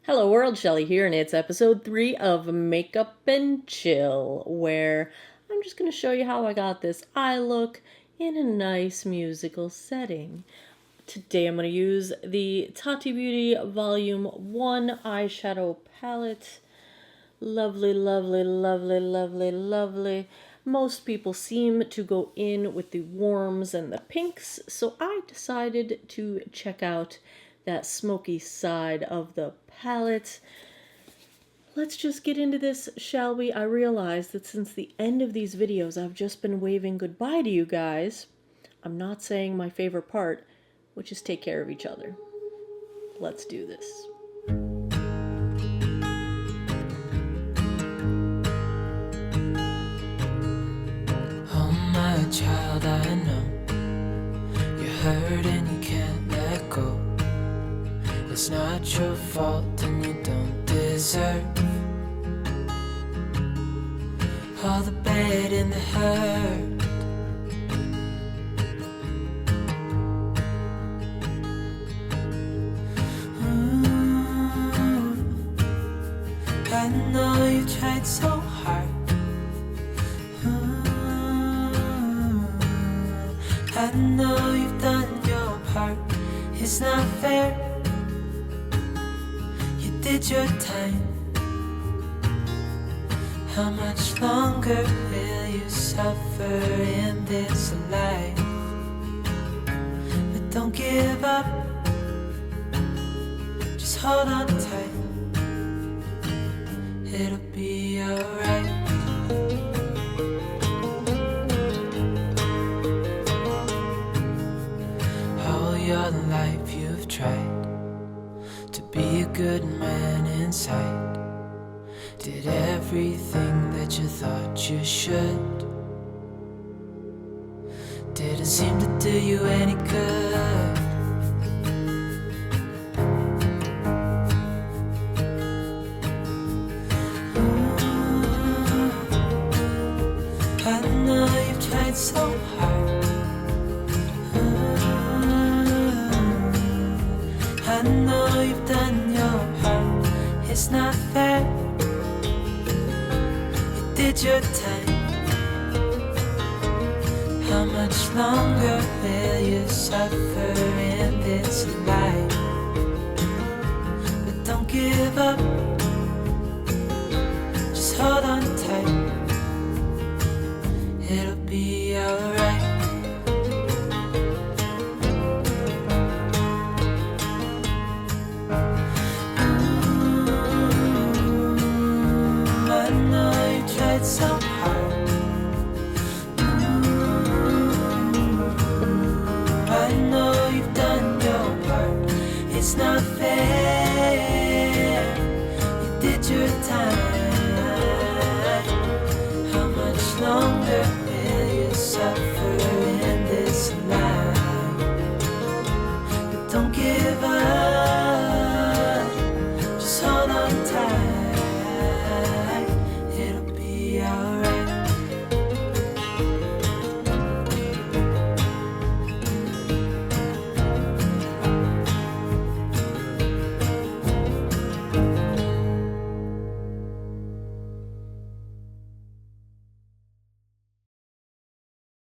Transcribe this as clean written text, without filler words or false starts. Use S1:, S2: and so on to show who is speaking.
S1: Hello world, Shelly here, and it's episode 3 of Makeup and Chill, where I'm just going to show you how I got this eye look in a nice musical setting. Today I'm going to use the Tati Beauty Volume 1 eyeshadow palette. Lovely, lovely, lovely, lovely, lovely. Most people seem to go in with the warms and the pinks, so I decided to check out that smoky side of the palette. Let's just get into this, shall we? I realize that since the end of these videos, I've just been waving goodbye to you guys. I'm not saying my favorite part, which is take care of each other. Let's do this.
S2: Oh my child, I know you're hurt and you can't let go. It's not your fault and you don't deserve all the bad and the hurt. I know you tried so hard. I know you've done your part. It's not fair. Did your time. How much longer will you suffer in this life? But don't give up. Just hold on tight. It'll be alright. All your life you've tried to be a good man inside. Did everything that you thought you should. Didn't seem to do you any good. I know you've tried so hard. I know you've done your part. It's not fair. You did your time. How much longer will you suffer in this life? But don't give up. Just hold on tight. It'll be alright. So hard. I know you've done your part. It's not fair. You did your time.